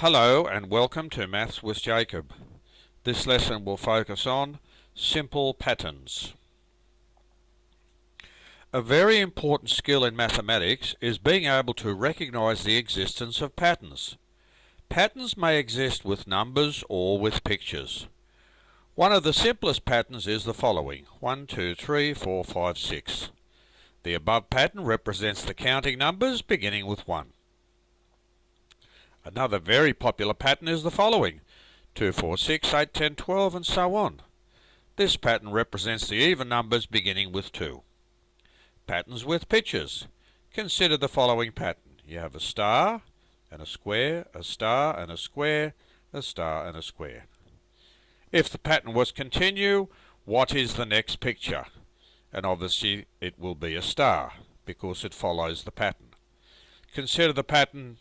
Hello and welcome to Maths with Jacob. This lesson will focus on simple patterns. A very important skill in mathematics is being able to recognize the existence of patterns. Patterns may exist with numbers or with pictures. One of the simplest patterns is the following: 1, 2, 3, 4, 5, 6. The above pattern represents the counting numbers beginning with 1. Another very popular pattern is the following: 2, 4, 6, 8, 10, 12, and so on. This pattern represents the even numbers beginning with 2. Patterns with pictures. Consider the following pattern. You have a star and a square, a star and a square, a star and a square. If the pattern was continue, what is the next picture? And obviously it will be a star because it follows the pattern. Consider the pattern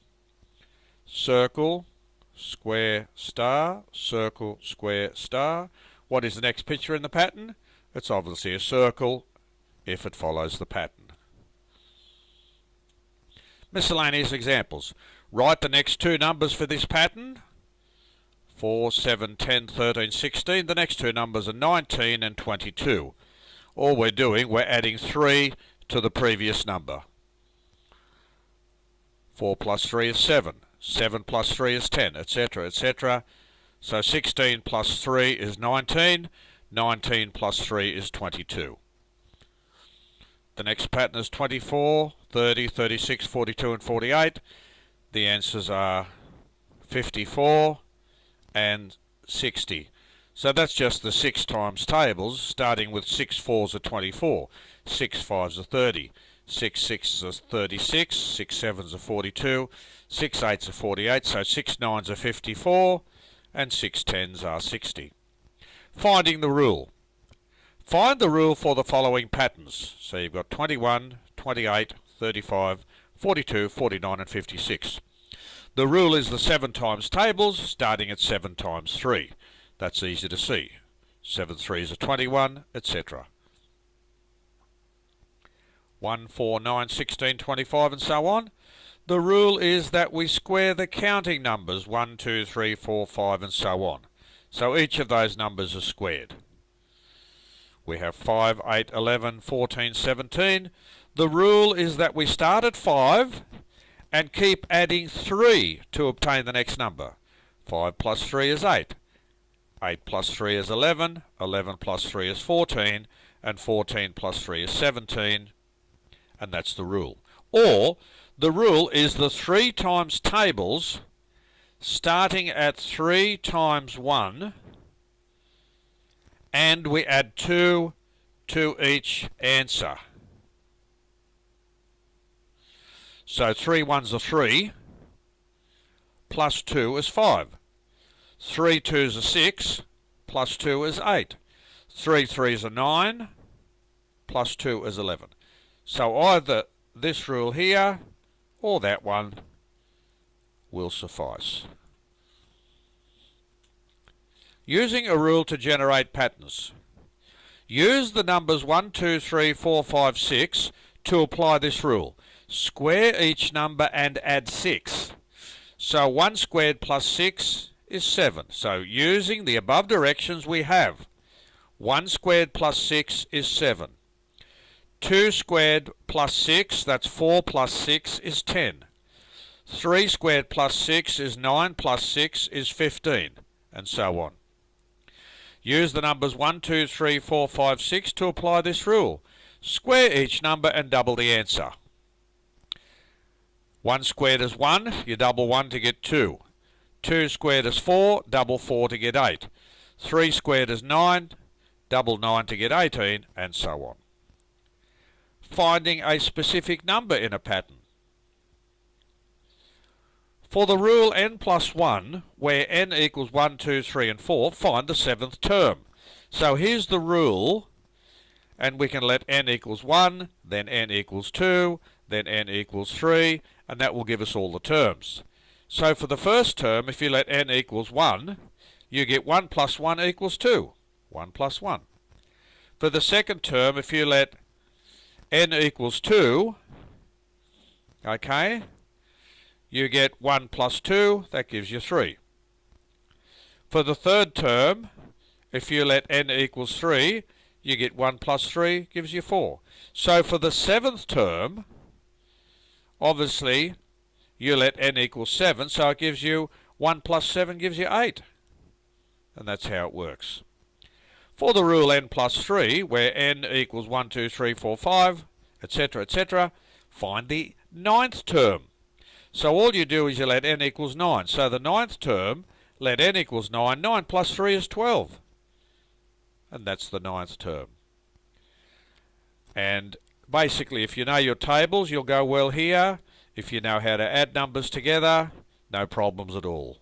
circle, square, star, circle, square, star. What is the next picture in the pattern? It's obviously a circle if it follows the pattern. Miscellaneous examples. Write the next two numbers for this pattern. 4, 7, 10, 13, 16. The next two numbers are 19 and 22. All we're doing, we're adding 3 to the previous number. 4 plus 3 is 7. 7 plus 3 is 10, etc., etc. So 16 plus 3 is 19. 19 plus 3 is 22. The next pattern is 24, 30, 36, 42, and 48. The answers are 54 and 60. So that's just the 6 times tables, starting with 6 4s are 24, 6 5s are 30, 6 6s are 36, 6 7s are 42, 6 8s are 48, so 6 9s are 54, and 6 10s are 60. Finding the rule. Find the rule for the following patterns. So you've got 21, 28, 35, 42, 49, and 56. The rule is the 7 times tables, starting at 7 times 3. That's easy to see. 7 3s are 21, etc. 1, 4, 9, 16, 25, and so on. The rule is that we square the counting numbers 1, 2, 3, 4, 5, and so on. So each of those numbers are squared. We have 5, 8, 11, 14, 17. The rule is that we start at 5 and keep adding 3 to obtain the next number. 5 plus 3 is 8. 8 plus 3 is 11. 11 plus 3 is 14. And 14 plus 3 is 17. And that's the rule. Or the rule is the 3 times tables starting at 3 times 1, and we add 2 to each answer. So 3 1s are 3, plus 2 is 5. 3 2s are 6, plus 2 is 8. 3 3s are 9, plus 2 is 11. So either this rule here or that one will suffice. Using a rule to generate patterns. Use the numbers 1, 2, 3, 4, 5, 6 to apply this rule. Square each number and add 6. So 1 squared plus 6 is 7. So using the above directions we have 1 squared plus 6 is 7. 2 squared plus 6, that's 4 plus 6 is 10. 3 squared plus 6 is 9 plus 6 is 15, and so on. Use the numbers 1, 2, 3, 4, 5, 6 to apply this rule. Square each number and double the answer. 1 squared is 1, you double 1 to get 2. 2 squared is 4, double 4 to get 8. 3 squared is 9, double 9 to get 18, and so on. Finding a specific number in a pattern. For the rule n plus 1, where n equals 1, 2, 3, and 4, find the 7th term. So here's the rule, and we can let n equals 1, then n equals 2, then n equals 3, and that will give us all the terms. So for the first term, if you let n equals 1, you get 1 plus 1 equals 2. 1 plus 1. For the second term, if you let n equals 2, okay, you get 1 plus 2, that gives you 3. For the third term, if you let n equals 3, you get 1 plus 3 gives you 4. So for the seventh term, obviously, you let n equals 7, so it gives you 1 plus 7 gives you 8. And that's how it works. For the rule n plus 3, where n equals 1, 2, 3, 4, 5, etc., etc., find the ninth term. So all you do is you let n equals 9. So the ninth term, let n equals 9. 9 plus 3 is 12. And that's the ninth term. And basically, if you know your tables, you'll go well here. If you know how to add numbers together, no problems at all.